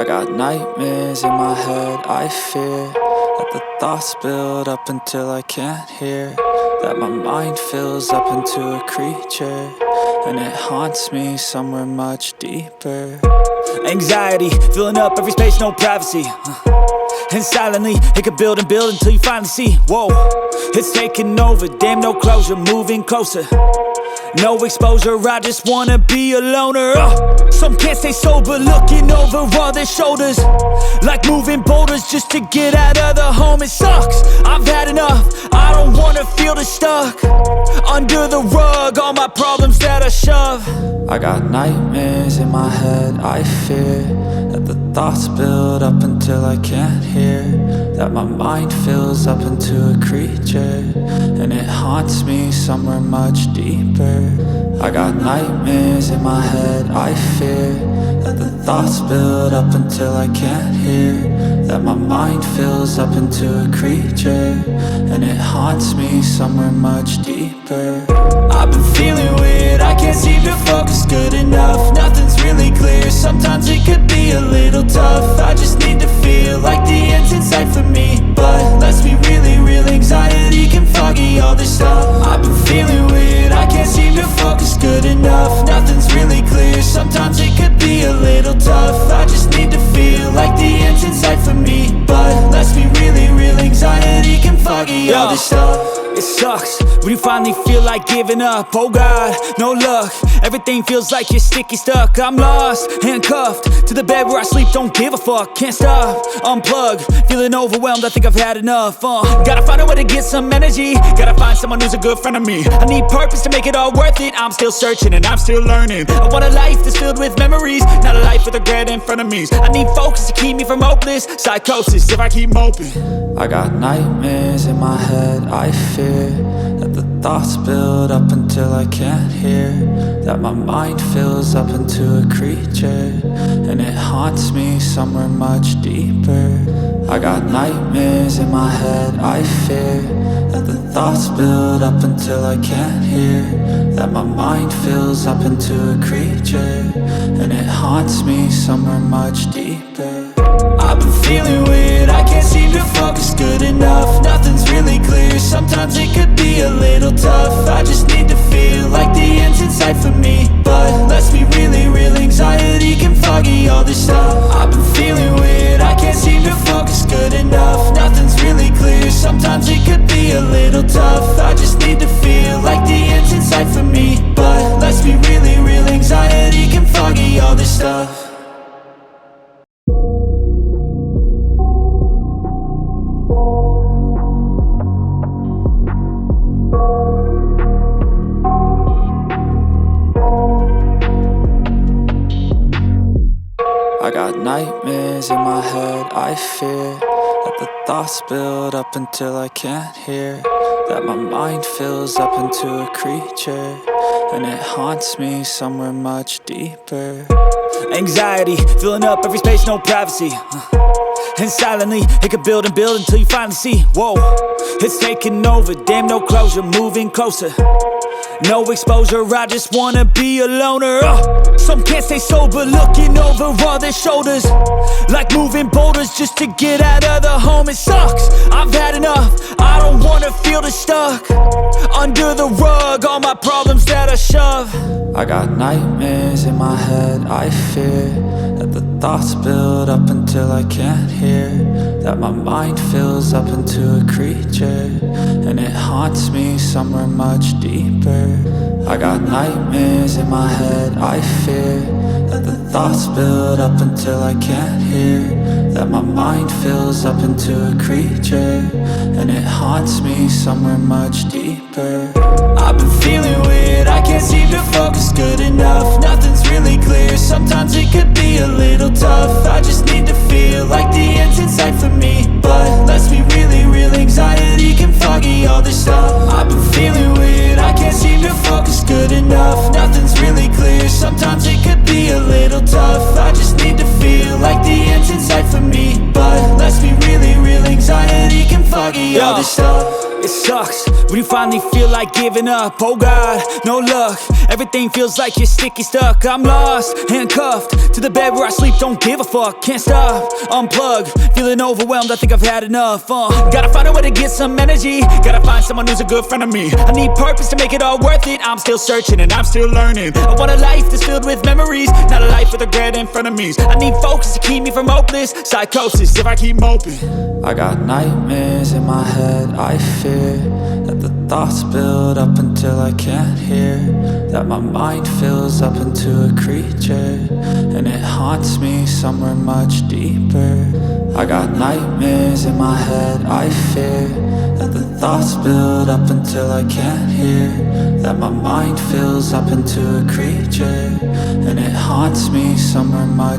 I got nightmares in my head, I fear that the thoughts build up until I can't hear, that my mind fills up into a creature, and it haunts me somewhere much deeper. Anxiety, filling up every space, no privacy. And silently, it could build and build until you finally see, whoa, it's taking over, damn no closure, moving closer. No exposure, I just wanna be a loner. Some can't stay sober, looking over all their shoulders, like moving boulders just to get out of the home. It sucks, I've had enough, I don't wanna feel the stuck under the rug, all my problems that I shove. I got nightmares in my head, I fear that the thoughts build up until I can't hear, that my mind fills up into a creature, and it haunts me somewhere much deeper. I got nightmares in my head, I fear that the thoughts build up until I can't hear, that my mind fills up into a creature, and it haunts me somewhere much deeper. I've been feeling weird, I can't seem to focus good enough. Nothing's really clear, sometimes it could be a little tough. I just need to feel like the end's in sight for me, but let's be really real, anxiety can foggy all this stuff. I've been feeling weird, I can't seem to focus good enough. Nothing's really clear, sometimes it could be a little tough. I just need to feel like the end's in sight for me, but let's be really real, anxiety can foggy all this stuff. It sucks when you finally feel like giving up. Oh God, no luck, everything feels like you're sticky stuck. I'm lost, handcuffed to the bed where I sleep, don't give a fuck. Can't stop, unplug, feeling overwhelmed, I think I've had enough. Gotta find a way to get some energy, gotta find someone who's a good friend of me. I need purpose to make it all worth it, I'm still searching and I'm still learning. I want a life that's filled with memories, not a life with regret and frenemies. I need focus to keep me from hopeless psychosis if I keep moping. I got nightmares in my head, I fear that the thoughts build up until I can't hear, that my mind fills up into a creature, and it haunts me somewhere much deeper. I got nightmares in my head, I fear that the thoughts build up until I can't hear, that my mind fills up into a creature, and it haunts me somewhere much deeper. I've been feeling weird, I can't seem to focus good enough. Nothing's really clear, sometimes it could be a little tough. I just need to feel like the end's in sight for me, but let's be really real, anxiety can foggy all this stuff. I've been feeling weird, I can't seem to focus good enough. Nothing's really clear, sometimes it could be a little tough. I just need to feel like the end's in sight for me, but let's be really real, anxiety can foggy all this stuff. I got nightmares in my head, I fear that the thoughts build up until I can't hear, that my mind fills up into a creature, and it haunts me somewhere much deeper. Anxiety, filling up every space, no privacy. And silently, it could build and build until you finally see, whoa, it's taking over, damn no closure, moving closer. No exposure, I just wanna be a loner. Some can't stay sober, looking over all their shoulders, like moving boulders just to get out of the home. It sucks, I've had enough, I don't wanna feel the stuck under the rug, all my problems that I shove. I got nightmares in my head, I fear that the thoughts build up until I can't hear, that my mind fills up into a creature, and it haunts me somewhere much deeper. I got nightmares in my head, I fear that the thoughts build up until I can't hear, that my mind fills up into a creature, and it haunts me somewhere much deeper. I've been feeling weird, I can't seem to focus good enough. Nothing's really clear, sometimes it could be a little tough. I just need to feel like the end's in sight for me, but let's be really real, anxiety can foggy all this stuff. I've been feeling weird, I can't seem to focus good enough. Nothing's really clear, sometimes it could be a little tough. I just need to feel like the end's in sight for me, but let's be really real, anxiety can foggy all this stuff. It sucks when you finally feel like giving up. Oh God, no luck. Everything feels like you're sticky stuck. I'm lost, handcuffed to the bed where I sleep. Don't give a fuck, can't stop. Unplug, feeling overwhelmed. I think I've had enough. Gotta find a way to get some energy. Gotta find someone who's a good friend of me. I need purpose to make it all worth it. I'm still searching and I'm still learning. I want a life that's filled with memories, not a life with regret and frenemies. I need focus to keep me from hopeless psychosis if I keep moping. I got nightmares in my head. I fear that the thoughts build up until I can't hear, that my mind fills up into a creature, and it haunts me somewhere much deeper. I got nightmares in my head. I fear that the thoughts build up until I can't hear, that my mind fills up into a creature, and it haunts me somewhere much